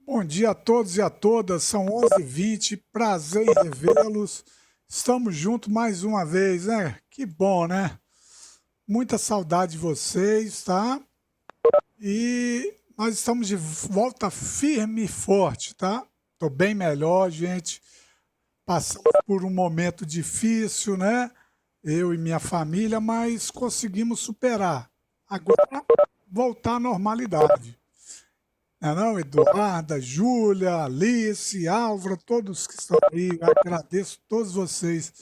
Bom dia a todos e a todas, são 11h20, prazer em revê-los. Estamos juntos mais uma vez, né? Que bom, né? Muita saudade de vocês, tá? E nós estamos de volta firme e forte, tá? Tô bem melhor, gente. Passamos por um momento difícil, né? Eu e minha família, mas conseguimos superar. Agora, voltar à normalidade. Não, é não, Eduarda, Júlia, Alice, Álvaro, todos que estão aí, eu agradeço a todos vocês.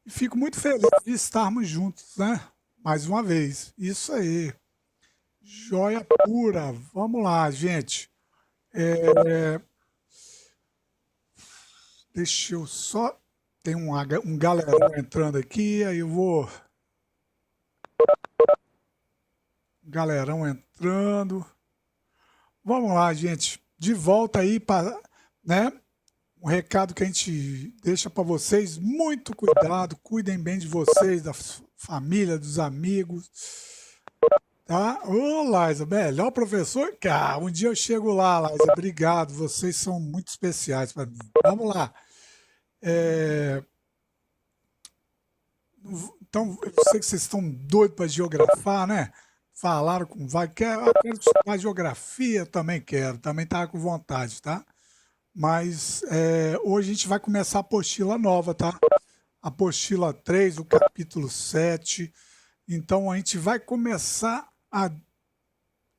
E fico muito feliz de estarmos juntos, né? Mais uma vez. Isso aí. Joia pura. Vamos lá, gente. Deixa eu só. Tem um galerão entrando aqui, aí eu vou. Galerão entrando. Vamos lá, gente. De volta aí para, né? Um recado que a gente deixa para vocês, muito cuidado, cuidem bem de vocês, da família, dos amigos, tá? Ô, Laisa, melhor professor? Cara, um dia eu chego lá, Laisa, obrigado, vocês são muito especiais para mim. Vamos lá. É, então, eu sei que vocês estão doidos para geografar, né? Falaram com vai, quero estudar geografia, eu também quero, também estava com vontade, tá? Mas hoje a gente vai começar a apostila nova, tá? Apostila 3, o capítulo 7. Então a gente vai começar a.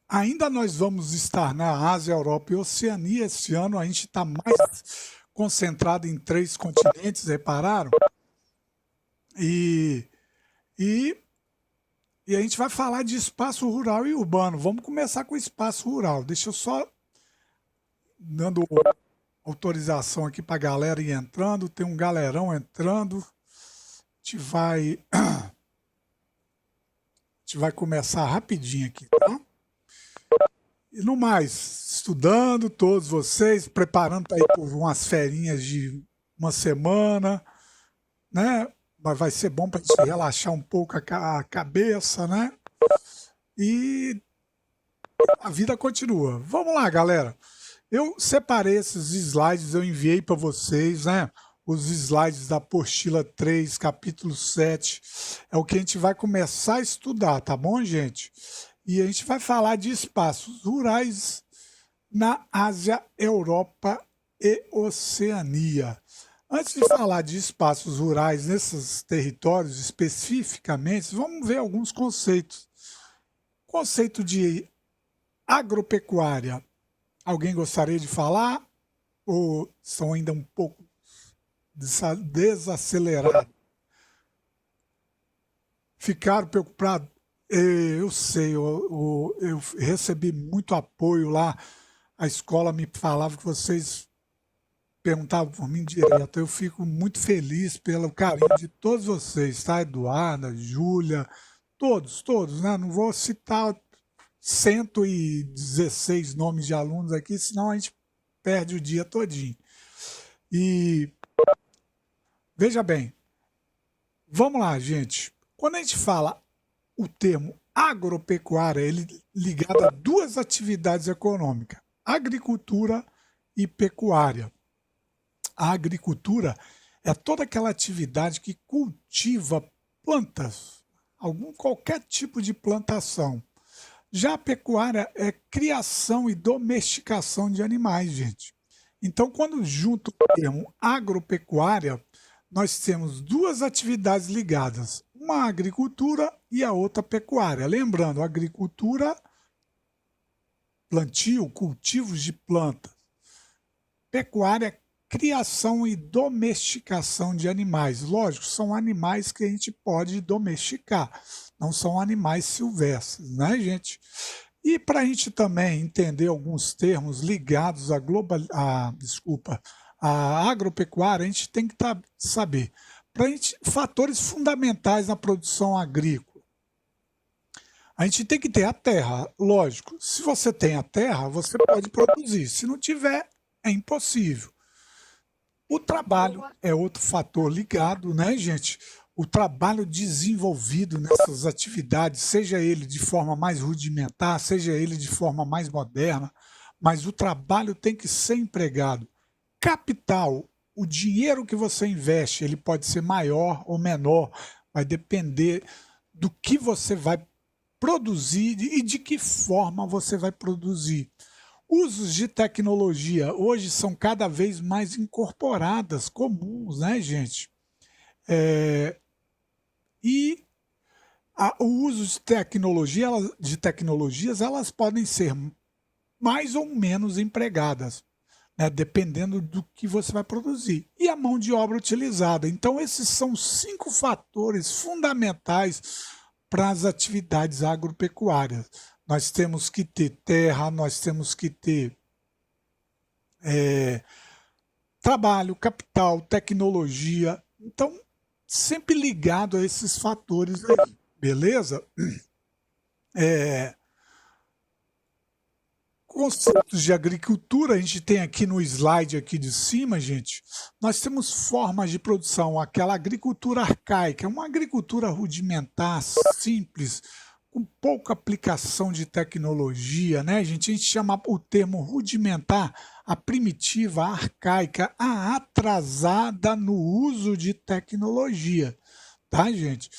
Ainda nós vamos estar na Ásia, Europa e Oceania esse ano. A gente está mais concentrado em 3 continentes, repararam? E, e, e a gente vai falar de espaço rural e urbano. Vamos começar com o espaço rural. Deixa eu só dando autorização aqui para a galera ir entrando. Tem um galerão entrando. A gente vai começar rapidinho aqui, tá? E no mais, estudando todos vocês, preparando para ir por umas ferinhas de uma semana, né? Mas vai ser bom para a gente relaxar um pouco a cabeça, né? E a vida continua. Vamos lá, galera. Eu separei esses slides, eu enviei para vocês, né? Os slides da apostila 3, capítulo 7. É o que a gente vai começar a estudar, tá bom, gente? E a gente vai falar de espaços rurais na Ásia, Europa e Oceania. Antes de falar de espaços rurais nesses territórios especificamente, vamos ver alguns conceitos. Conceito de agropecuária. Alguém gostaria de falar? Ou são ainda um pouco desacelerados? Ficaram preocupados? Eu sei, eu recebi muito apoio lá. A escola me falava que vocês perguntavam por mim direto. Eu fico muito feliz pelo carinho de todos vocês, tá? Eduarda, Júlia, todos, né? Não vou citar 116 nomes de alunos aqui, senão a gente perde o dia todinho. E veja bem, vamos lá, gente. Quando a gente fala o termo agropecuária, ele é ligado a duas atividades econômicas, agricultura e pecuária. A agricultura é toda aquela atividade que cultiva plantas, qualquer tipo de plantação. Já a pecuária é criação e domesticação de animais, gente. Então, quando junto o termo agropecuária, nós temos duas atividades ligadas, uma agricultura e a outra pecuária. Lembrando, agricultura, plantio, cultivos de plantas. Pecuária, criação e domesticação de animais. Lógico, são animais que a gente pode domesticar, não são animais silvestres, né, gente? E para a gente também entender alguns termos ligados à agropecuária, a gente tem que saber fatores fundamentais na produção agrícola. A gente tem que ter a terra, lógico. Se você tem a terra, você pode produzir. Se não tiver, é impossível. O trabalho é outro fator ligado, né, gente? O trabalho desenvolvido nessas atividades, seja ele de forma mais rudimentar, seja ele de forma mais moderna, mas o trabalho tem que ser empregado. Capital, o dinheiro que você investe, ele pode ser maior ou menor, vai depender do que você vai produzir e de que forma você vai produzir. Usos de tecnologia hoje são cada vez mais incorporadas, comuns, né, gente? E o uso de tecnologias, elas podem ser mais ou menos empregadas, né, dependendo do que você vai produzir. E a mão de obra utilizada. Então, esses são 5 fatores fundamentais para as atividades agropecuárias. Nós temos que ter terra, nós temos que ter trabalho, capital, tecnologia. Então, sempre ligado a esses fatores aí, beleza? Conceitos de agricultura, a gente tem aqui no slide aqui de cima, gente, nós temos formas de produção, aquela agricultura arcaica, uma agricultura rudimentar, simples, com pouca aplicação de tecnologia, né, gente? A gente chama o termo rudimentar, a primitiva, a arcaica, a atrasada no uso de tecnologia, tá, gente?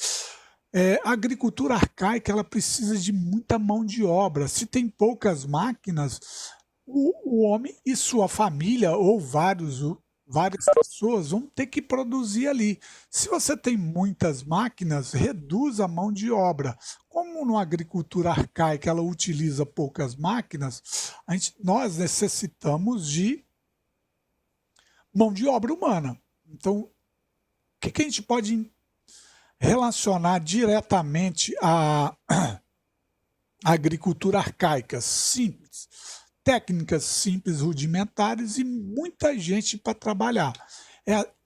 A agricultura arcaica, ela precisa de muita mão de obra. Se tem poucas máquinas, o homem e sua família, ou várias pessoas, vão ter que produzir ali. Se você tem muitas máquinas, reduz a mão de obra. Como na agricultura arcaica ela utiliza poucas máquinas, nós necessitamos de mão de obra humana. Então, o que a gente pode relacionar diretamente à agricultura arcaica? Simples, técnicas simples, rudimentares e muita gente para trabalhar.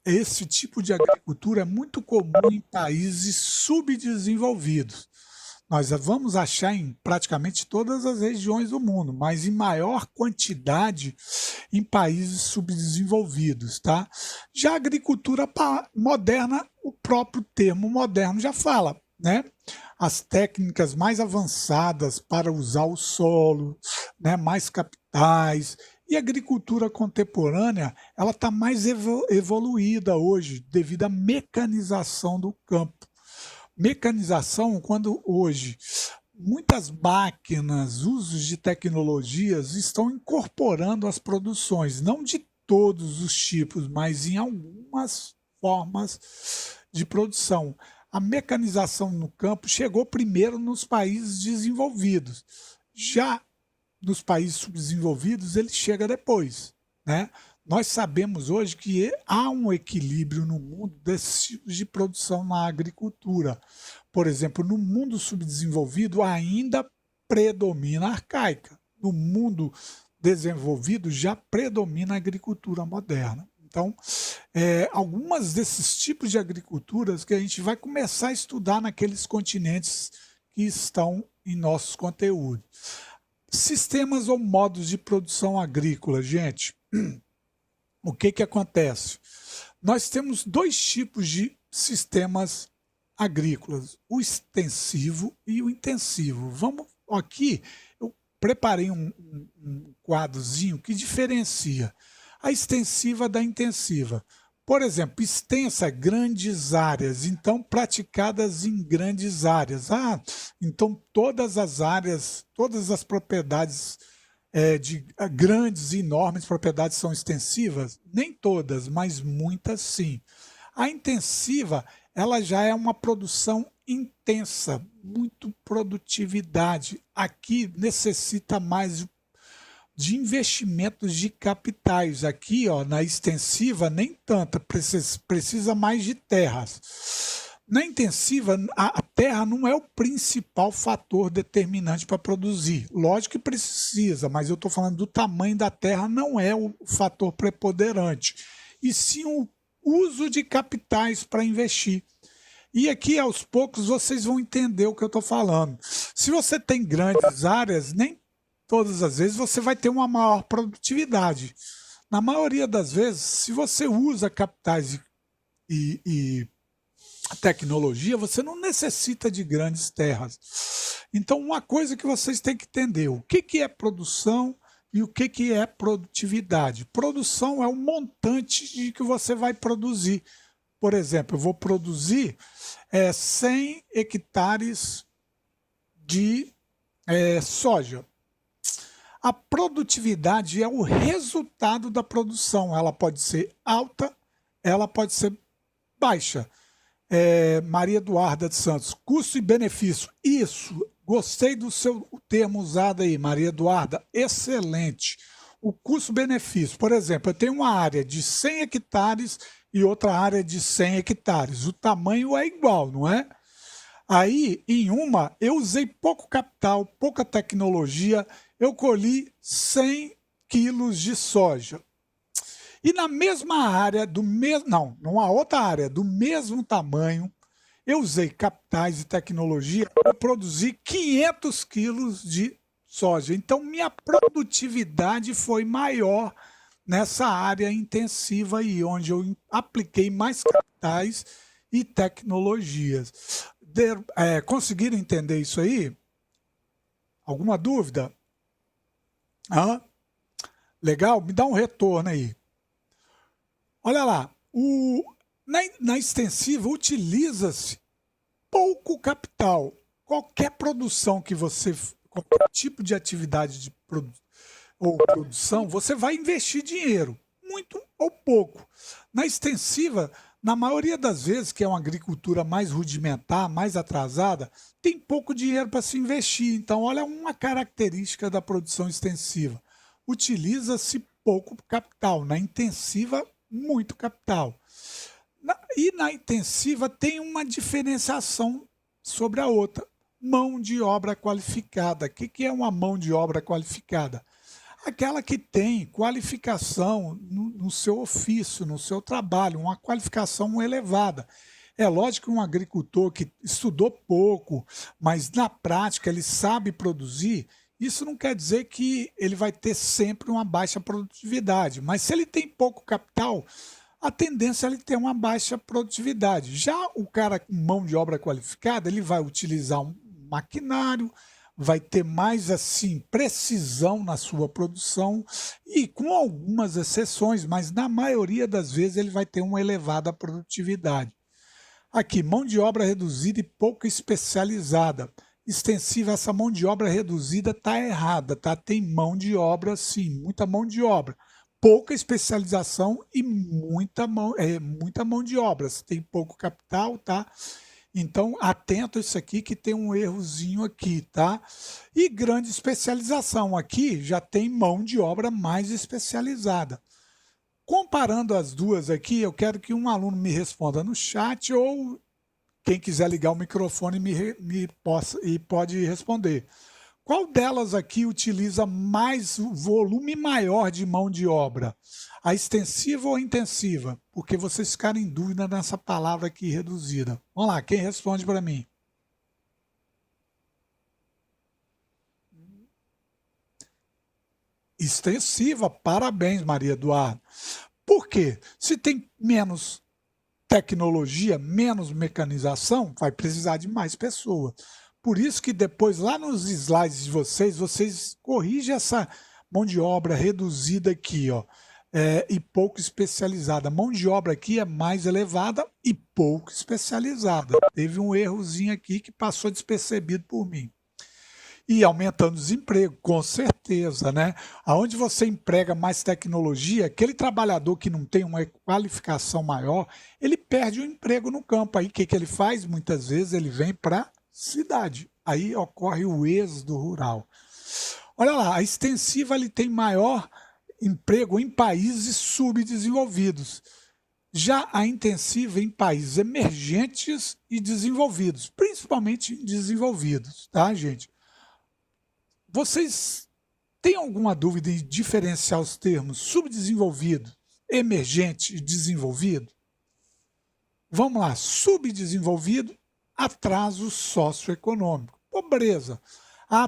Esse tipo de agricultura é muito comum em países subdesenvolvidos. Nós vamos achar em praticamente todas as regiões do mundo, mas em maior quantidade em países subdesenvolvidos, tá? Já a agricultura moderna, o próprio termo moderno já fala, né? As técnicas mais avançadas para usar o solo, né? Mais capitais. E a agricultura contemporânea, ela está mais evoluída hoje devido à mecanização do campo. Mecanização, quando hoje muitas máquinas, usos de tecnologias estão incorporando as produções, não de todos os tipos, mas em algumas formas de produção. A mecanização no campo chegou primeiro nos países desenvolvidos. Já nos países subdesenvolvidos, ele chega depois, né? Nós sabemos hoje que há um equilíbrio no mundo desses tipos de produção na agricultura. Por exemplo, no mundo subdesenvolvido ainda predomina a arcaica. No mundo desenvolvido já predomina a agricultura moderna. Então, algumas desses tipos de agriculturas que a gente vai começar a estudar naqueles continentes que estão em nossos conteúdos. Sistemas ou modos de produção agrícola, gente. O que acontece? Nós temos 2 tipos de sistemas agrícolas, o extensivo e o intensivo. Vamos aqui, eu preparei um quadrozinho que diferencia a extensiva da intensiva. Por exemplo, extensa, grandes áreas, então praticadas em grandes áreas. Então todas as áreas, todas as propriedades de grandes e enormes propriedades são extensivas? Nem todas, mas muitas sim. A intensiva, ela já é uma produção intensa, muito produtividade. Aqui necessita mais de investimentos de capitais. Aqui, ó, na extensiva, nem tanta, precisa mais de terras. Na intensiva, a terra não é o principal fator determinante para produzir. Lógico que precisa, mas eu estou falando do tamanho da terra, não é o fator preponderante. E sim o uso de capitais para investir. E aqui, aos poucos, vocês vão entender o que eu estou falando. Se você tem grandes áreas, nem todas as vezes você vai ter uma maior produtividade. Na maioria das vezes, se você usa capitais e tecnologia, você não necessita de grandes terras. Então, uma coisa que vocês têm que entender, o que é produção E o que é produtividade? Produção é o montante de que você vai produzir. Por exemplo, eu vou produzir 100 hectares de soja. A produtividade é o resultado da produção. Ela pode ser alta, ela pode ser baixa. Maria Eduarda de Santos, custo e benefício. Isso, gostei do seu termo usado aí, Maria Eduarda, excelente. O custo-benefício, por exemplo, eu tenho uma área de 100 hectares e outra área de 100 hectares. O tamanho é igual, não é? Aí, em uma, eu usei pouco capital, pouca tecnologia, eu colhi 100 quilos de soja. E na mesma área, numa outra área do mesmo tamanho, eu usei capitais e tecnologia para produzir 500 quilos de soja. Então, minha produtividade foi maior nessa área intensiva aí, onde eu apliquei mais capitais e tecnologias. Conseguiram entender isso aí? Alguma dúvida? Legal? Me dá um retorno aí. Olha lá, na extensiva utiliza-se pouco capital. Qualquer produção que você, qualquer tipo de atividade de produção, você vai investir dinheiro, muito ou pouco. Na extensiva, na maioria das vezes, que é uma agricultura mais rudimentar, mais atrasada, tem pouco dinheiro para se investir. Então, olha uma característica da produção extensiva. Utiliza-se pouco capital. Na intensiva, muito capital. E na intensiva tem uma diferenciação sobre a outra. Mão de obra qualificada. O que é uma mão de obra qualificada? Aquela que tem qualificação no seu ofício, no seu trabalho, uma qualificação elevada. É lógico que um agricultor que estudou pouco, mas na prática ele sabe produzir, isso não quer dizer que ele vai ter sempre uma baixa produtividade. Mas se ele tem pouco capital, a tendência é ele ter uma baixa produtividade. Já o cara com mão de obra qualificada, ele vai utilizar um maquinário, vai ter mais assim precisão na sua produção e com algumas exceções, mas na maioria das vezes ele vai ter uma elevada produtividade. Aqui, mão de obra reduzida e pouco especializada. Extensiva, essa mão de obra reduzida está errada, tá? Tem mão de obra, sim, muita mão de obra. Pouca especialização e muita mão de obra. Se tem pouco capital, tá? Então, atento a isso aqui que tem um errozinho aqui, tá? E grande especialização. Aqui já tem mão de obra mais especializada. Comparando as duas aqui, eu quero que um aluno me responda no chat ou quem quiser ligar o microfone pode responder. Qual delas aqui utiliza mais volume maior de mão de obra? A extensiva ou a intensiva? Porque vocês ficaram em dúvida nessa palavra aqui reduzida. Vamos lá, quem responde para mim? Extensiva, parabéns, Maria Eduarda. Por quê? Se tem menos tecnologia, menos mecanização, vai precisar de mais pessoas. Por isso que depois, lá nos slides de vocês corrigem essa mão de obra reduzida aqui, ó, e pouco especializada. A mão de obra aqui é mais elevada e pouco especializada. Teve um errozinho aqui que passou despercebido por mim. E aumentando o desemprego, com certeza, né? Aonde você emprega mais tecnologia, aquele trabalhador que não tem uma qualificação maior, ele perde o emprego no campo. Aí o que ele faz? Muitas vezes ele vem para a cidade. Aí ocorre o êxodo rural. Olha lá, a extensiva ele tem maior emprego em países subdesenvolvidos. Já a intensiva em países emergentes e desenvolvidos, principalmente desenvolvidos, tá, gente? Vocês têm alguma dúvida em diferenciar os termos subdesenvolvido, emergente e desenvolvido? Vamos lá, subdesenvolvido, atraso socioeconômico, pobreza.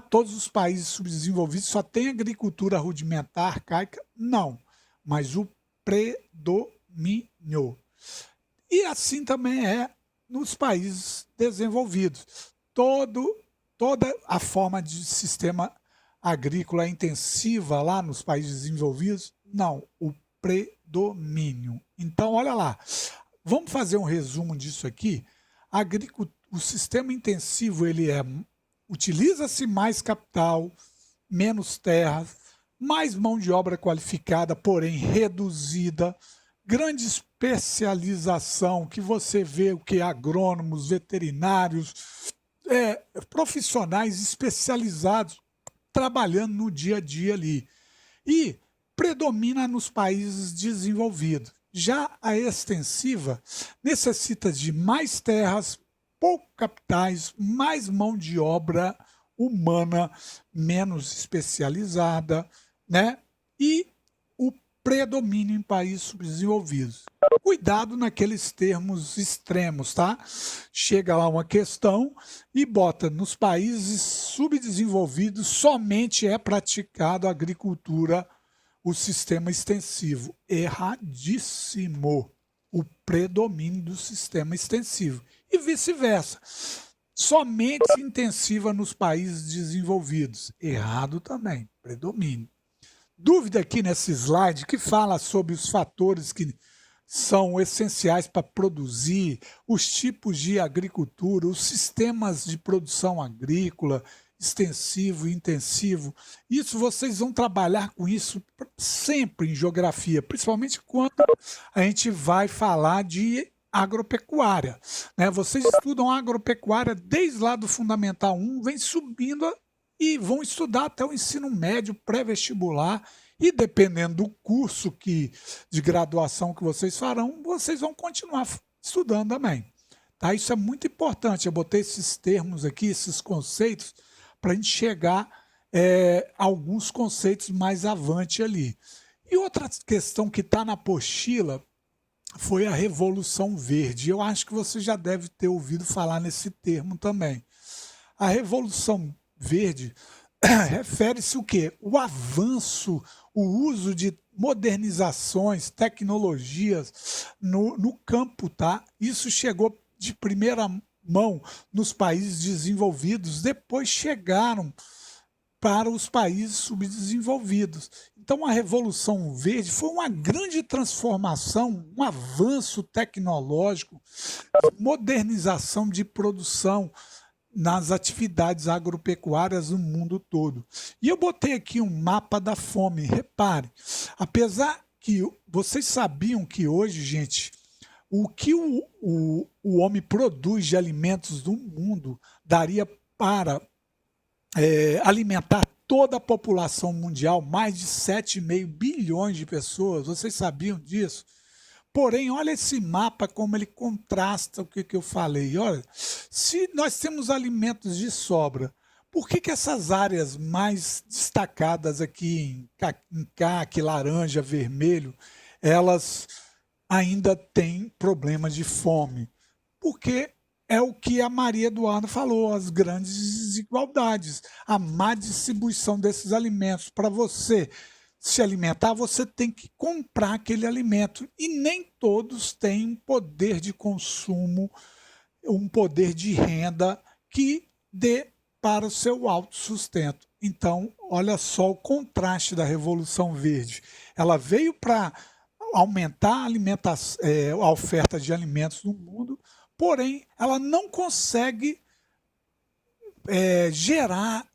Todos os países subdesenvolvidos só têm agricultura rudimentar, arcaica? Não, mas o predomínio. E assim também é nos países desenvolvidos. Toda a forma de sistema agrícola intensiva lá nos países desenvolvidos? Não, o predomínio. Então, olha lá, vamos fazer um resumo disso aqui. O sistema intensivo utiliza-se mais capital, menos terras, mais mão de obra qualificada, porém reduzida, grande especialização, que você vê o que agrônomos, veterinários, profissionais especializados trabalhando no dia a dia ali. E predomina nos países desenvolvidos. Já a extensiva necessita de mais terras, pouco capitais, mais mão de obra humana, menos especializada, né? E o predomínio em países subdesenvolvidos. Cuidado naqueles termos extremos, tá? Chega lá uma questão e bota nos países subdesenvolvidos somente é praticado a agricultura, o sistema extensivo. Erradíssimo. O predomínio do sistema extensivo. E vice-versa. Somente intensiva nos países desenvolvidos. Errado também. Predomínio. Dúvida aqui nesse slide que fala sobre os fatores que são essenciais para produzir, os tipos de agricultura, os sistemas de produção agrícola, extensivo e intensivo. Isso vocês vão trabalhar com isso sempre em geografia, principalmente quando a gente vai falar de agropecuária, né? Vocês estudam agropecuária desde lá do Fundamental 1, vem subindo e vão estudar até o ensino médio, pré-vestibular, e dependendo do curso de graduação que vocês farão, vocês vão continuar estudando também. Tá? Isso é muito importante, eu botei esses termos aqui, esses conceitos, para a gente chegar a alguns conceitos mais avante ali. E outra questão que está na apostila foi a Revolução Verde. Eu acho que você já deve ter ouvido falar nesse termo também. A Revolução Verde refere-se o quê? O avanço, o uso de modernizações, tecnologias no campo, tá? Isso chegou de primeira mão nos países desenvolvidos, depois chegaram para os países subdesenvolvidos. Então, a Revolução Verde foi uma grande transformação, um avanço tecnológico, modernização de produção nas atividades agropecuárias no mundo todo. E eu botei aqui um mapa da fome. Repare, apesar que vocês sabiam que hoje, gente, o que o homem produz de alimentos no mundo daria para alimentar toda a população mundial, mais de 7,5 bilhões de pessoas. Vocês sabiam disso? Porém, olha esse mapa, como ele contrasta o que eu falei. Olha, se nós temos alimentos de sobra, por que essas áreas mais destacadas aqui em caqui, laranja, vermelho, elas ainda têm problemas de fome? Porque é o que a Maria Eduarda falou, as grandes desigualdades, a má distribuição desses alimentos. Para você se alimentar, você tem que comprar aquele alimento. E nem todos têm poder de consumo, um poder de renda que dê para o seu autossustento. Então, olha só o contraste da Revolução Verde. Ela veio para aumentar a oferta de alimentos no mundo, porém, ela não consegue gerar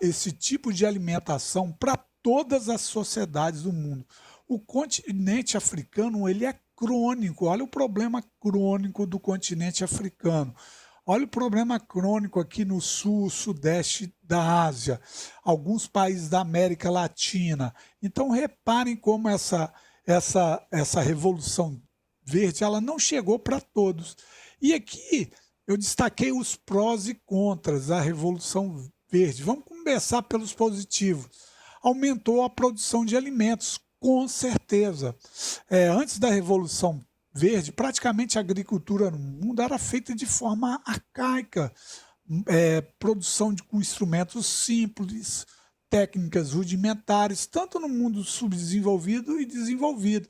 esse tipo de alimentação para todas as sociedades do mundo. O continente africano ele é crônico. Olha o problema crônico do continente africano. Olha o problema crônico aqui no sul, sudeste da Ásia, alguns países da América Latina. Então, reparem como essa Revolução Verde ela não chegou para todos. E aqui eu destaquei os prós e contras da Revolução Verde. Vamos começar pelos positivos. Aumentou a produção de alimentos, com certeza. Antes da Revolução Verde, praticamente a agricultura no mundo era feita de forma arcaica. Produção com instrumentos simples, técnicas rudimentares, tanto no mundo subdesenvolvido e desenvolvido.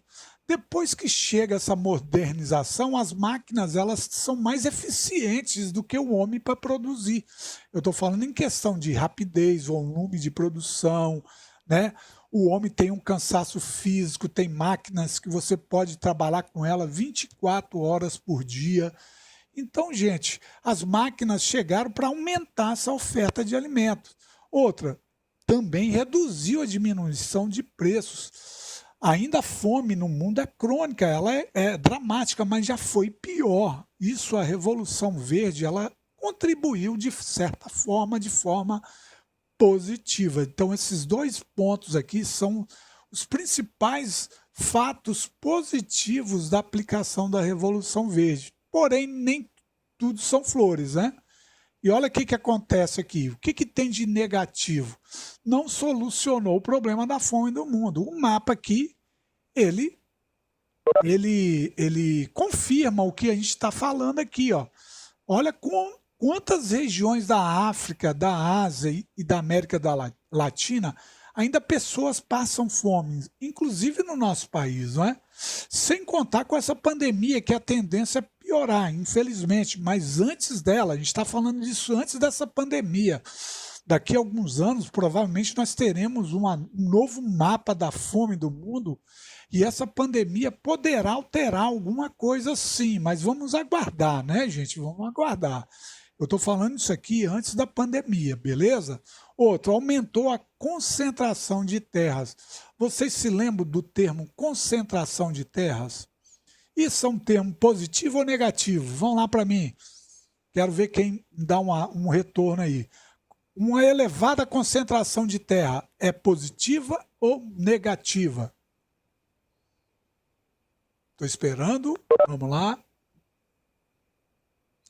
Depois que chega essa modernização, as máquinas elas são mais eficientes do que o homem para produzir. Eu estou falando em questão de rapidez, volume de produção, né? O homem tem um cansaço físico, tem máquinas que você pode trabalhar com ela 24 horas por dia. Então, gente, as máquinas chegaram para aumentar essa oferta de alimentos. Outra, também reduziu a diminuição de preços. Ainda a fome no mundo é crônica, ela é dramática, mas já foi pior. Isso, a Revolução Verde, ela contribuiu de certa forma, de forma positiva. Então, esses dois pontos aqui são os principais fatos positivos da aplicação da Revolução Verde. Porém, nem tudo são flores, né? E olha o que acontece aqui. O que tem de negativo? Não solucionou o problema da fome do mundo. O mapa aqui, ele confirma o que a gente está falando aqui, ó. Olha quantas regiões da África, da Ásia e da América Latina ainda pessoas passam fome, inclusive no nosso país, não é? Sem contar com essa pandemia, que a tendência é piorar, infelizmente. Mas antes dela, a gente está falando disso antes dessa pandemia. Daqui a alguns anos, provavelmente, nós teremos um novo mapa da fome do mundo e essa pandemia poderá alterar alguma coisa sim, mas vamos aguardar, né, gente? Vamos aguardar. Eu estou falando isso aqui antes da pandemia, beleza? Outro, aumentou a concentração de terras. Vocês se lembram do termo concentração de terras? Isso é um termo positivo ou negativo? Vão lá para mim. Quero ver quem dá um retorno aí. Uma elevada concentração de terra é positiva ou negativa? Estou esperando. Vamos lá.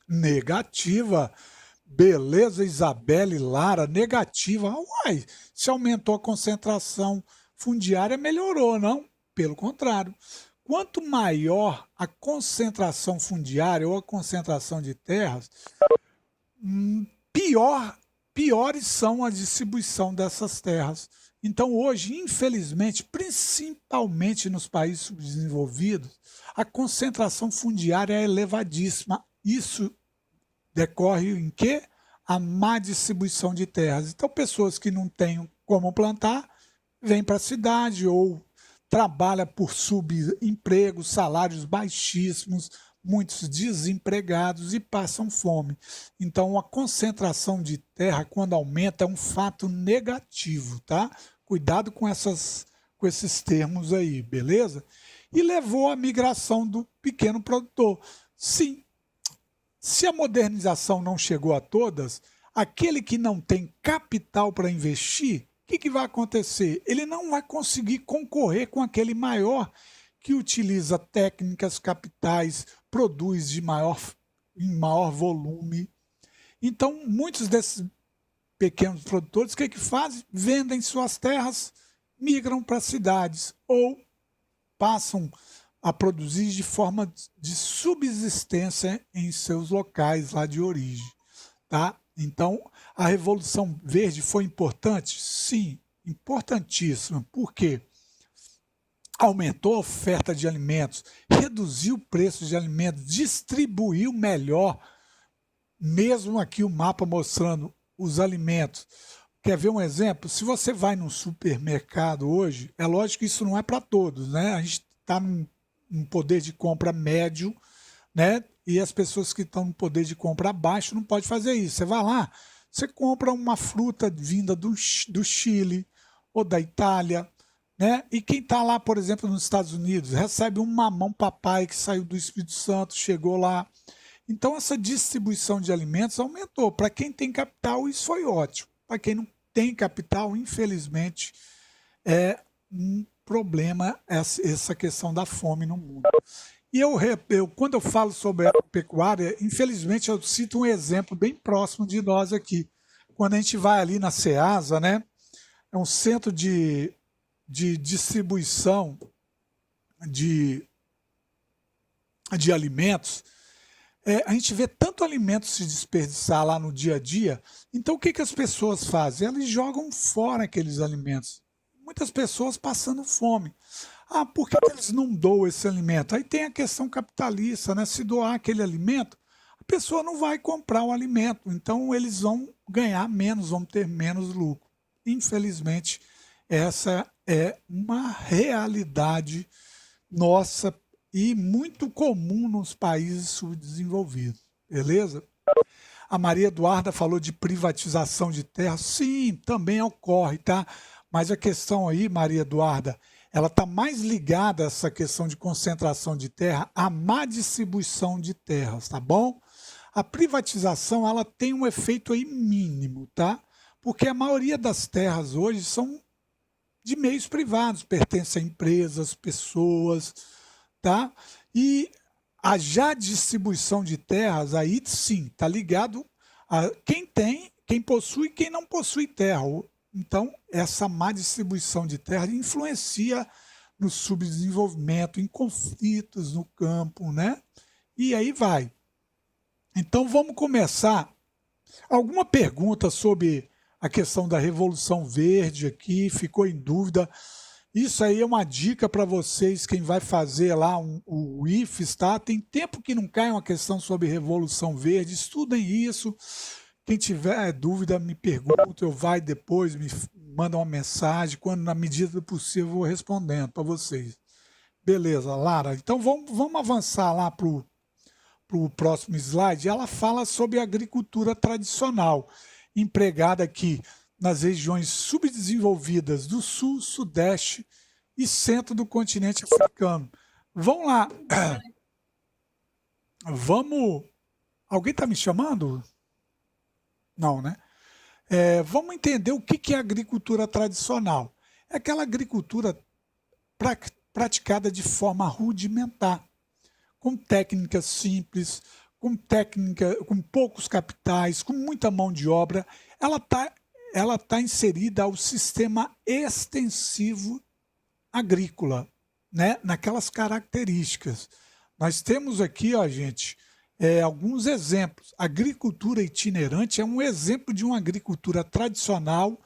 Negativa. Beleza, Isabelle, Lara, negativa. Uai, se aumentou a concentração fundiária, melhorou, não? Pelo contrário. Quanto maior a concentração fundiária ou a concentração de terras, piores são a distribuição dessas terras. Então, hoje, infelizmente, principalmente nos países subdesenvolvidos, a concentração fundiária é elevadíssima. Isso decorre em quê? A má distribuição de terras. Então, pessoas que não têm como plantar, vêm para a cidade ou trabalham por subemprego, salários baixíssimos, muitos desempregados e passam fome. Então, a concentração de terra, quando aumenta, é um fato negativo, tá? Cuidado com esses termos aí, beleza? E levou à migração do pequeno produtor. Sim, se a modernização não chegou a todas, aquele que não tem capital para investir, o que vai acontecer? Ele não vai conseguir concorrer com aquele maior que utiliza técnicas, capitais, produz em maior volume. Então, muitos desses pequenos produtores, o que fazem? Vendem suas terras, migram para cidades ou passam a produzir de forma de subsistência em seus locais lá de origem, tá? Então, a Revolução Verde foi importante? Sim, importantíssima. Por quê? Aumentou a oferta de alimentos, reduziu o preço de alimentos, distribuiu melhor, mesmo aqui o mapa mostrando os alimentos. Quer ver um exemplo? Se você vai num supermercado hoje, é lógico que isso não é para todos, né? A gente está num poder de compra médio, né? E as pessoas que estão no poder de compra baixo não podem fazer isso. Você vai lá, você compra uma fruta vinda do Chile ou da Itália, né? E quem está lá, por exemplo, nos Estados Unidos, recebe um mamão papai que saiu do Espírito Santo, chegou lá. Então, essa distribuição de alimentos aumentou. Para quem tem capital, isso foi ótimo. Para quem não tem capital, infelizmente, é um problema essa questão da fome no mundo. E quando eu falo sobre a pecuária, infelizmente eu cito um exemplo bem próximo de nós aqui. Quando a gente vai ali na Ceasa, né? É um centro de distribuição de alimentos. A gente vê tanto alimento se desperdiçar lá no dia a dia. Então, o que as pessoas fazem? Elas jogam fora aqueles alimentos. Muitas pessoas passando fome. Ah, por que eles não doam esse alimento? Aí tem a questão capitalista, né? Se doar aquele alimento, a pessoa não vai comprar o alimento, então eles vão ganhar menos, vão ter menos lucro. Infelizmente, essa é uma realidade nossa e muito comum nos países subdesenvolvidos, beleza? A Maria Eduarda falou de privatização de terra. Sim, também ocorre, tá? Mas a questão aí, Maria Eduarda, ela está mais ligada a essa questão de concentração de terra à má distribuição de terras, tá bom? A privatização, ela tem um efeito aí mínimo, tá? Porque a maioria das terras hoje são de meios privados, pertencem a empresas, pessoas, tá? E a já distribuição de terras, aí sim, está ligado a quem tem, quem possui e quem não possui terra. Então, essa má distribuição de terra influencia no subdesenvolvimento, em conflitos no campo, né? E aí vai. Então, vamos começar. Alguma pergunta sobre a questão da Revolução Verde aqui? Ficou em dúvida? Isso aí é uma dica para vocês, quem vai fazer lá o IFES, tá? Tem tempo que não cai uma questão sobre Revolução Verde, estudem isso. Quem tiver dúvida, me pergunta, eu vai depois, me manda uma mensagem, quando na medida do possível eu vou respondendo para vocês. Beleza, Lara, então vamos avançar lá para o próximo slide. Ela fala sobre a agricultura tradicional, empregada aqui nas regiões subdesenvolvidas do sul, sudeste e centro do continente africano. Vamos lá. Vamos. Alguém está me chamando? Não, né? Vamos entender o que é agricultura tradicional. É aquela agricultura praticada de forma rudimentar, com técnicas simples, com poucos capitais, com muita mão de obra. Ela tá inserida ao sistema extensivo agrícola, né? Naquelas características. Nós temos aqui, ó, gente, alguns exemplos. Agricultura itinerante é um exemplo de uma agricultura tradicional,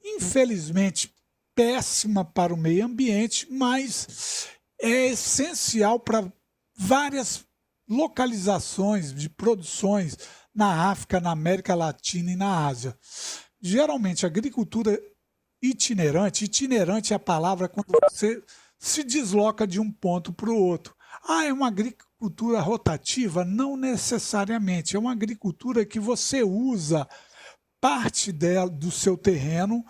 infelizmente péssima para o meio ambiente, mas é essencial para várias localizações de produções na África, na América Latina e na Ásia. Geralmente, agricultura itinerante é a palavra quando você se desloca de um ponto para o outro. Ah, é uma agricultura rotativa? Não necessariamente. É uma agricultura que você usa parte do seu terreno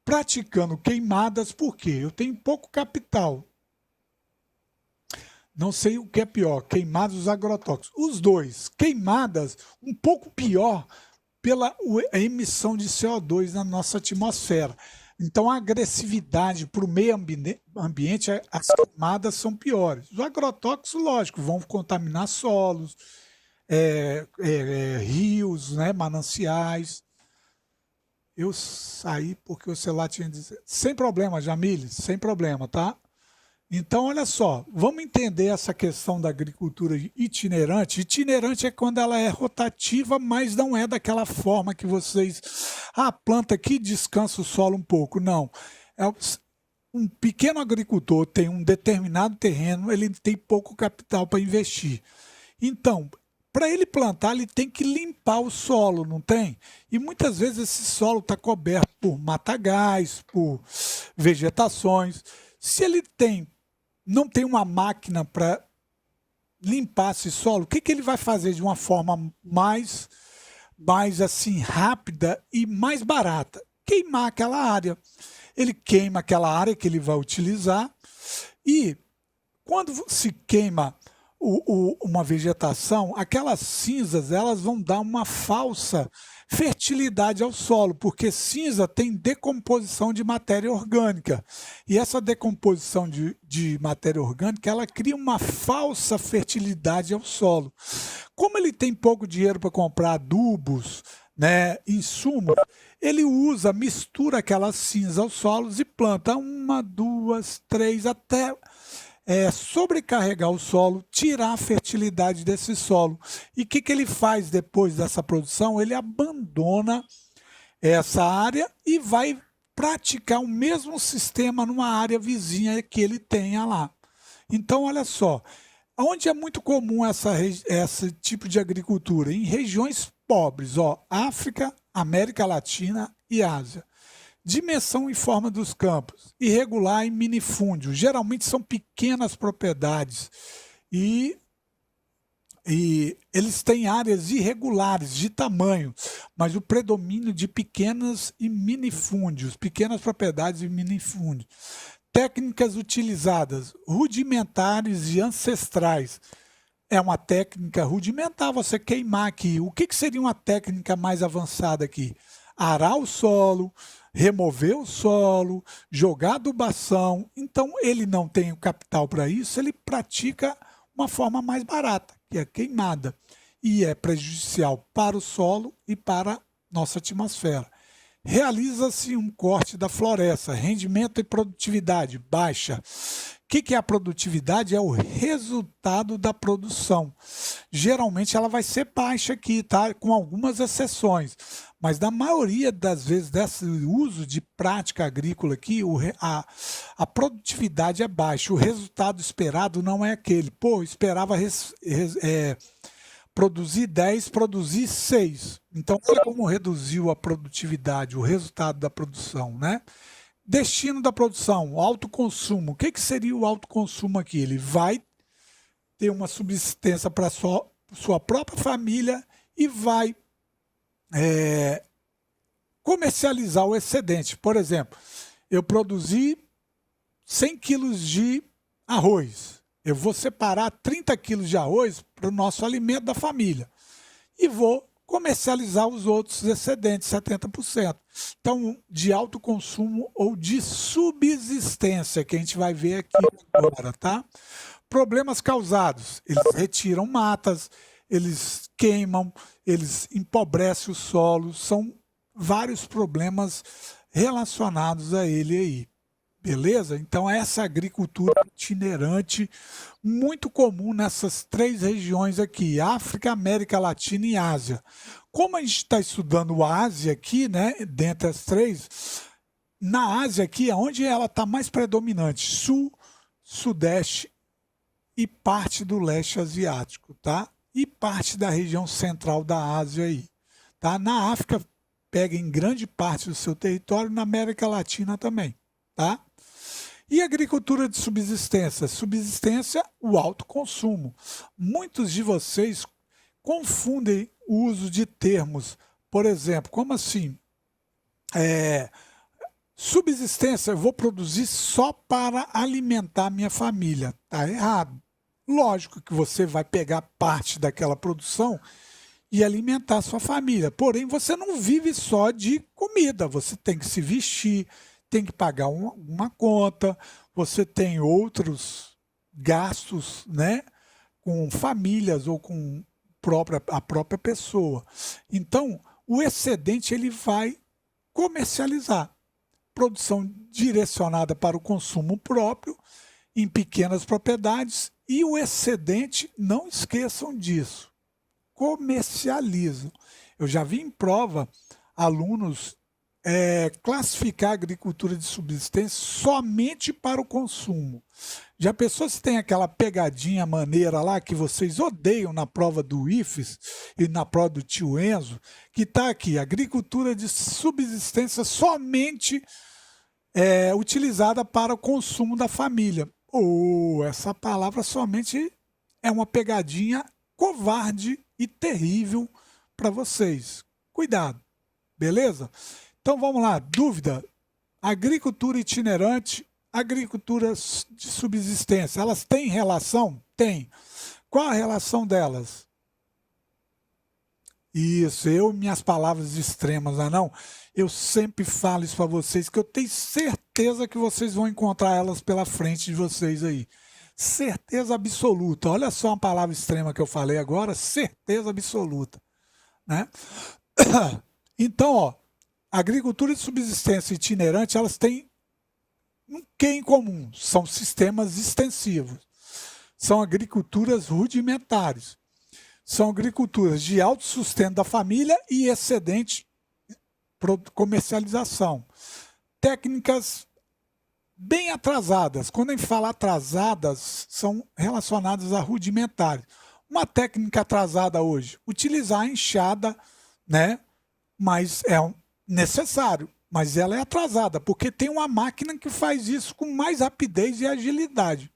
praticando queimadas. Por quê? Eu tenho pouco capital. Não sei o que é pior, queimadas ou agrotóxicos. Os dois, queimadas, um pouco pior pela emissão de CO2 na nossa atmosfera. Então, a agressividade para o meio ambiente, as queimadas são piores. Os agrotóxicos, lógico, vão contaminar solos, rios, né, mananciais. Eu saí porque o celular tinha dizer. Sem problema, Jamile, sem problema, tá? Então, olha só, vamos entender essa questão da agricultura itinerante. Itinerante é quando ela é rotativa, mas não é daquela forma que vocês... Ah, planta aqui, descansa o solo um pouco. Não. Um pequeno agricultor tem um determinado terreno, ele tem pouco capital para investir. Então, para ele plantar, ele tem que limpar o solo, não tem? E muitas vezes esse solo está coberto por matagais, por vegetações. Se ele não tem uma máquina para limpar esse solo, o que ele vai fazer de uma forma mais assim rápida e mais barata? Queimar aquela área. Ele queima aquela área que ele vai utilizar e quando se queima uma vegetação, aquelas cinzas elas vão dar uma falsa fertilidade ao solo, porque cinza tem decomposição de matéria orgânica. E essa decomposição de matéria orgânica, ela cria uma falsa fertilidade ao solo. Como ele tem pouco dinheiro para comprar adubos, né, insumos, ele mistura aquela cinza aos solos e planta 1, 2, 3, até sobrecarregar o solo, tirar a fertilidade desse solo. E o que ele faz depois dessa produção? Ele abandona essa área e vai praticar o mesmo sistema numa área vizinha que ele tenha lá. Então, olha só, onde é muito comum esse tipo de agricultura? Em regiões pobres, ó, África, América Latina e Ásia. Dimensão e forma dos campos, irregular e minifúndio. Geralmente são pequenas propriedades e eles têm áreas irregulares de tamanho, mas o predomínio de pequenas e minifúndios, pequenas propriedades e minifúndios. Técnicas utilizadas, rudimentares e ancestrais. É uma técnica rudimentar você queimar aqui. O que seria uma técnica mais avançada aqui? Arar o solo, remover o solo, jogar adubação. Então, ele não tem o capital para isso, ele pratica uma forma mais barata, que é queimada. E é prejudicial para o solo e para a nossa atmosfera. Realiza-se um corte da floresta, rendimento e produtividade baixa. O que é a produtividade? É o resultado da produção. Geralmente ela vai ser baixa aqui, tá? Com algumas exceções. Mas na maioria das vezes desse uso de prática agrícola aqui, a produtividade é baixa. O resultado esperado não é aquele. Pô, eu esperava produzir 10, produzir 6. Então, olha como reduziu a produtividade, o resultado da produção, né? Destino da produção, autoconsumo. O que seria o autoconsumo aqui? Ele vai ter uma subsistência para sua própria família e vai comercializar o excedente. Por exemplo, eu produzi 100 quilos de arroz. Eu vou separar 30 quilos de arroz para o nosso alimento da família e vou comercializar os outros excedentes, 70%. Então, de autoconsumo ou de subsistência, que a gente vai ver aqui agora, tá? Problemas causados, eles retiram matas, eles queimam, eles empobrecem o solo, são vários problemas relacionados a ele aí. Beleza? Então, essa agricultura itinerante, muito comum nessas 3 regiões aqui, África, América Latina e Ásia. Como a gente está estudando a Ásia aqui, né, dentre as 3, na Ásia aqui é onde ela está mais predominante, Sul, Sudeste e parte do leste asiático, tá? E parte da região central da Ásia aí, tá? Na África, pega em grande parte do seu território, na América Latina também, tá? E agricultura de subsistência? Subsistência, o autoconsumo. Muitos de vocês confundem o uso de termos. Por exemplo, como assim? Subsistência, eu vou produzir só para alimentar minha família. Está errado. Lógico que você vai pegar parte daquela produção e alimentar a sua família. Porém, você não vive só de comida. Você tem que se vestir, tem que pagar uma conta, você tem outros gastos, né, com famílias ou com a própria pessoa. Então, o excedente ele vai comercializar. Produção direcionada para o consumo próprio, em pequenas propriedades, e o excedente, não esqueçam disso, comercializam. Eu já vi em prova alunos classificar a agricultura de subsistência somente para o consumo. Já pensou se tem aquela pegadinha maneira lá que vocês odeiam na prova do IFES e na prova do tio Enzo, que está aqui, agricultura de subsistência somente utilizada para o consumo da família. Essa palavra somente é uma pegadinha covarde e terrível para vocês. Cuidado, beleza? Então vamos lá, dúvida, agricultura itinerante, agricultura de subsistência, elas têm relação? Tem. Qual a relação delas? Isso, minhas palavras extremas, não? Eu sempre falo isso para vocês, que eu tenho certeza que vocês vão encontrar elas pela frente de vocês aí. Certeza absoluta. Olha só uma palavra extrema que eu falei agora, certeza absoluta, né? Então, ó, agricultura de subsistência itinerante, elas têm um quê em comum? São sistemas extensivos. São agriculturas rudimentares. São agriculturas de autossustento da família e excedente comercialização. técnicas bem atrasadas. Quando a gente fala atrasadas, são relacionadas a rudimentares. Uma técnica atrasada hoje, utilizar a enxada, né? Mas necessário, mas ela é atrasada, porque tem uma máquina que faz isso com mais rapidez e agilidade.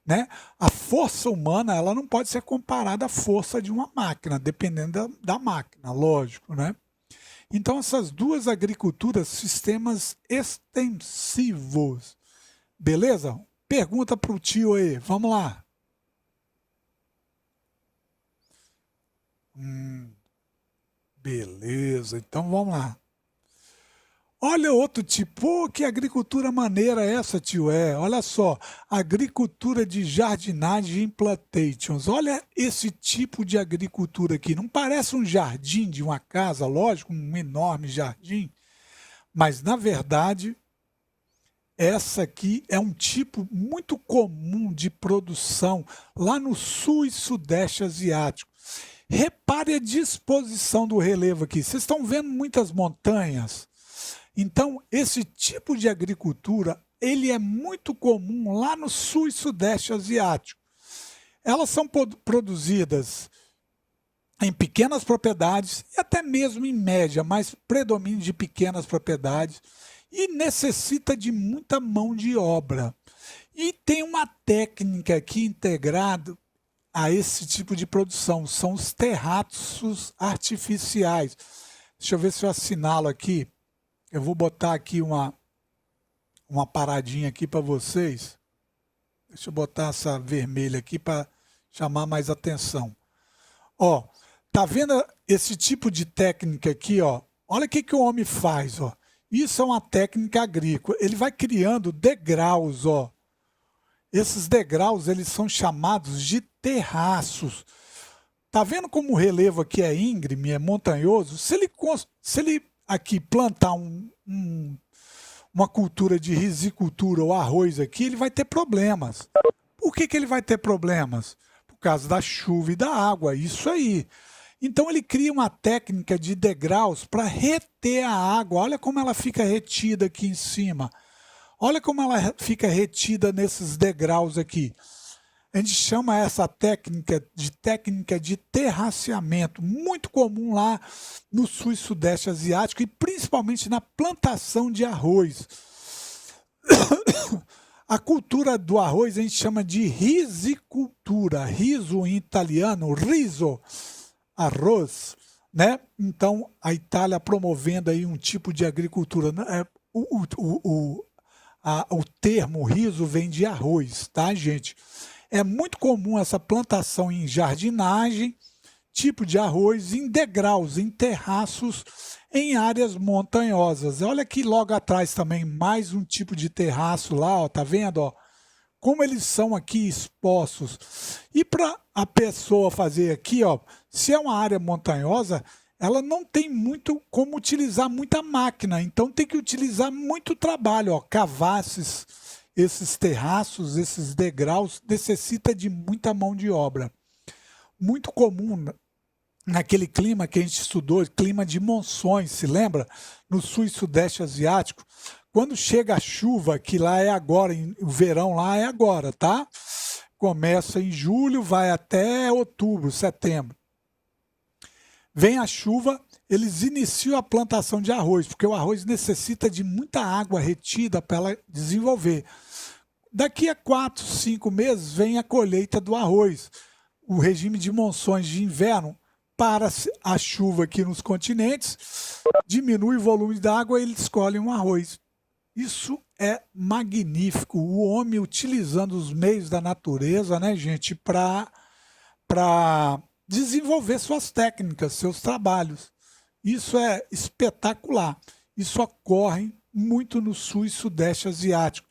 Né? A força humana ela não pode ser comparada à força de uma máquina, dependendo da máquina, lógico. Né? Então, essas duas agriculturas, sistemas extensivos. Beleza? Pergunta para o tio aí, vamos lá. Beleza, então vamos lá. Olha outro tipo, pô, que agricultura maneira é essa, tio? Olha só, agricultura de jardinagem e plantations. Olha esse tipo de agricultura aqui. Não parece um jardim de uma casa, lógico, um enorme jardim, mas na verdade, essa aqui é um tipo muito comum de produção lá no sul e sudeste asiático. Repare a disposição do relevo aqui. Vocês estão vendo muitas montanhas? Então, esse tipo de agricultura, ele é muito comum lá no sul e sudeste asiático. Elas são produzidas em pequenas propriedades e até mesmo em média, mas predomínio de pequenas propriedades e necessita de muita mão de obra. E tem uma técnica aqui integrada a esse tipo de produção, são os terraços artificiais. Deixa eu ver se eu assinalo aqui. Eu vou botar aqui uma paradinha aqui para vocês. Deixa eu botar essa vermelha aqui para chamar mais atenção. Ó, tá vendo esse tipo de técnica aqui, ó? Olha o que o homem faz, ó. Isso é uma técnica agrícola. Ele vai criando degraus, ó. Esses degraus, eles são chamados de terraços. Tá vendo como o relevo aqui é íngreme, é montanhoso? Se ele aqui plantar uma cultura de risicultura ou arroz aqui, ele vai ter problemas. Por que ele vai ter problemas? Por causa da chuva e da água, isso aí. Então ele cria uma técnica de degraus para reter a água. Olha como ela fica retida aqui em cima. Olha como ela fica retida nesses degraus aqui. A gente chama essa técnica de terraceamento, muito comum lá no sul e sudeste asiático e principalmente na plantação de arroz. A cultura do arroz a gente chama de risicultura, riso em italiano, riso, arroz, né? Então a Itália promovendo aí um tipo de agricultura, o termo riso vem de arroz, tá, gente? É muito comum essa plantação em jardinagem, tipo de arroz, em degraus, em terraços, em áreas montanhosas. Olha aqui logo atrás também mais um tipo de terraço lá, ó, tá vendo? Ó, como eles são aqui expostos. E para a pessoa fazer aqui, ó, se é uma área montanhosa, ela não tem muito como utilizar muita máquina, então tem que utilizar muito trabalho, ó, cavar esses terraços, esses degraus, necessita de muita mão de obra. Muito comum naquele clima que a gente estudou, clima de monções, se lembra? No sul e sudeste asiático, quando chega a chuva, que lá é agora, o verão lá é agora, tá? Começa em julho, vai até outubro, setembro. Vem a chuva, eles iniciam a plantação de arroz, porque o arroz necessita de muita água retida para ela desenvolver. Daqui a 4, 5 meses vem a colheita do arroz. O regime de monções de inverno para a chuva aqui nos continentes, diminui o volume da água e eles colhem um arroz. Isso é magnífico. O homem utilizando os meios da natureza, né, gente, para desenvolver suas técnicas, seus trabalhos. Isso é espetacular. Isso ocorre muito no sul e sudeste asiático.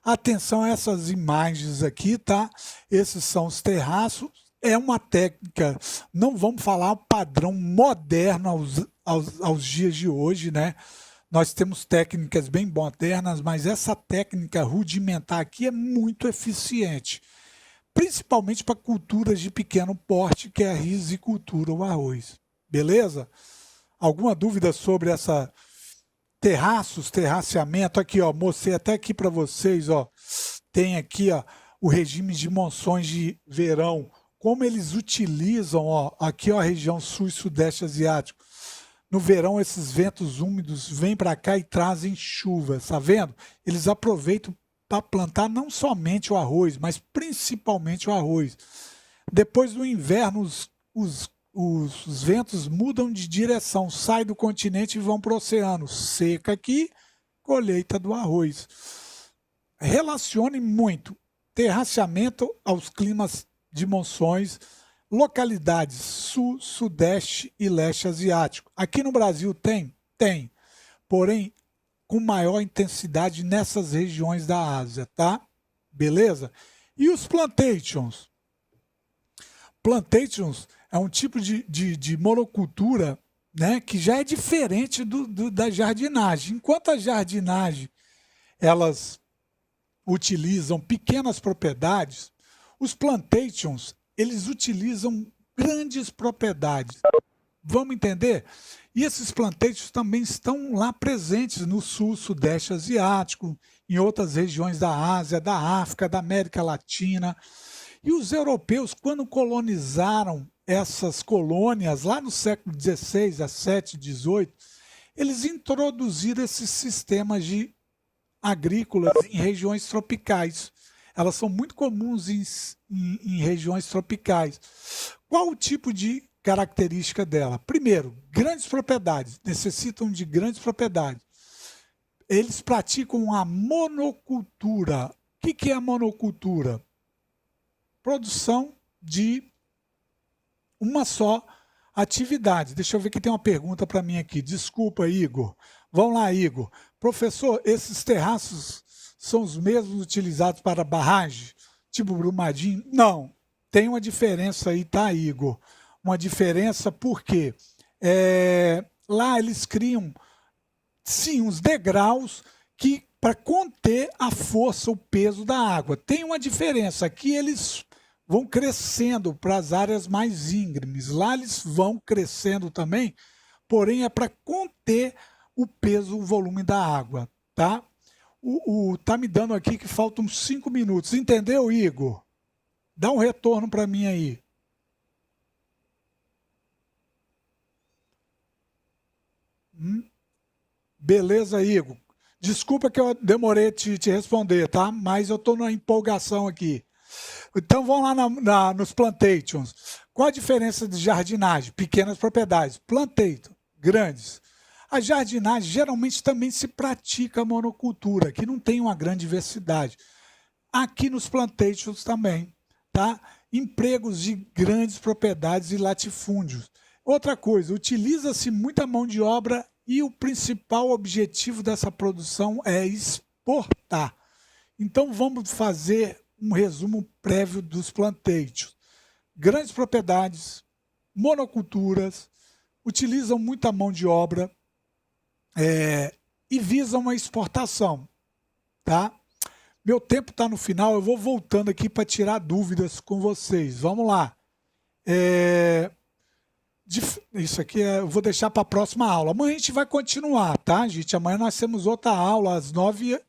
Atenção a essas imagens aqui, tá? Esses são os terraços. É uma técnica, não vamos falar padrão moderno aos dias de hoje, né? Nós temos técnicas bem modernas, mas essa técnica rudimentar aqui é muito eficiente, principalmente para culturas de pequeno porte, que é a risicultura, o arroz. Beleza? Alguma dúvida sobre terraços, terraceamento, aqui, ó, mostrei até aqui para vocês, ó, tem aqui, ó, o regime de monções de verão, como eles utilizam, ó, aqui, ó, a região sul e sudeste asiático. No verão, esses ventos úmidos vêm para cá e trazem chuva, tá vendo? Eles aproveitam para plantar não somente o arroz, mas principalmente o arroz. Depois do inverno, os ventos mudam de direção, saem do continente e vão para o oceano. Seca aqui, colheita do arroz. Relacione muito terraceamento aos climas de monções, localidades sul, sudeste e leste asiático. Aqui no Brasil tem? Tem. Porém, com maior intensidade nessas regiões da Ásia, tá? Beleza? E os plantations? Plantations é um tipo de monocultura, né, que já é diferente da jardinagem. Enquanto a jardinagem, elas utilizam pequenas propriedades, os plantations, eles utilizam grandes propriedades. Vamos entender? E esses plantations também estão lá presentes no sul, sudeste asiático, em outras regiões da Ásia, da África, da América Latina. E os europeus, quando colonizaram essas colônias, lá no século XVI, XVII, XVIII, eles introduziram esses sistemas de agrícolas em regiões tropicais. Elas são muito comuns em regiões tropicais. Qual o tipo de característica dela? Primeiro, grandes propriedades, necessitam de grandes propriedades. Eles praticam a monocultura. O que é a monocultura? Produção de uma só atividade. Deixa eu ver que tem uma pergunta para mim aqui. Desculpa, Igor. Vamos lá, Igor. Professor, esses terraços são os mesmos utilizados para barragem? Tipo Brumadinho? Não. Tem uma diferença aí, tá, Igor? Uma diferença porque lá eles criam, sim, uns degraus que para conter a força, o peso da água. Tem uma diferença. Aqui eles vão crescendo para as áreas mais íngremes. Lá eles vão crescendo também, porém é para conter o peso, o volume da água, tá? Tá me dando aqui que faltam 5 minutos. Entendeu, Igor? Dá um retorno para mim aí. Beleza, Igor. Desculpa que eu demorei te responder, tá? Mas eu estou na empolgação aqui. Então vamos lá nos plantations. Qual a diferença de jardinagem? Pequenas propriedades. Plantation, grandes. A jardinagem geralmente também se pratica a monocultura, que não tem uma grande diversidade. Aqui nos plantations também, tá? Empregos de grandes propriedades e latifúndios. Outra coisa, utiliza-se muita mão de obra e o principal objetivo dessa produção é exportar. Então vamos fazer um resumo prévio dos plantations. Grandes propriedades, monoculturas, utilizam muita mão de obra e visam a exportação. Tá? Meu tempo está no final, eu vou voltando aqui para tirar dúvidas com vocês. Vamos lá. Isso aqui eu vou deixar para a próxima aula. Amanhã a gente vai continuar, tá, gente? Amanhã nós temos outra aula às 9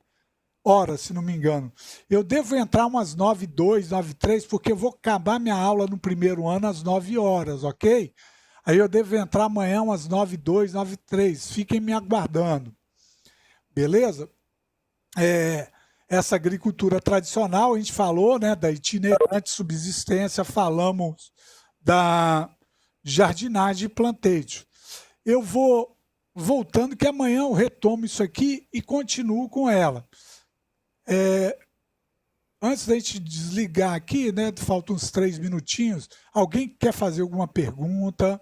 horas, se não me engano. Eu devo entrar umas 9h02, 9h03, porque eu vou acabar minha aula no primeiro ano às 9 horas, ok? Aí eu devo entrar amanhã umas 9h02, 9h03. Fiquem me aguardando. Beleza? Essa agricultura tradicional, a gente falou, né, da itinerante subsistência, falamos da jardinagem e plantation. Eu vou voltando, que amanhã eu retomo isso aqui e continuo com ela. Antes da gente desligar aqui, né, faltam uns 3 minutinhos, alguém quer fazer alguma pergunta?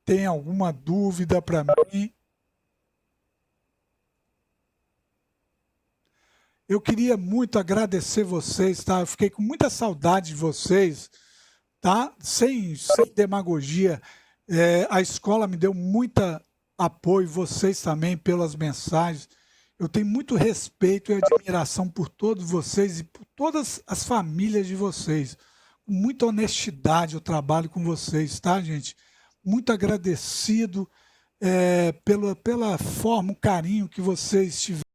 Tem alguma dúvida para mim? Eu queria muito agradecer vocês, tá? Eu fiquei com muita saudade de vocês, tá? Sem demagogia. A escola me deu muito apoio, vocês também, pelas mensagens. Eu tenho muito respeito e admiração por todos vocês e por todas as famílias de vocês. Com muita honestidade eu trabalho com vocês, tá, gente? Muito agradecido. pela forma, o carinho que vocês tiveram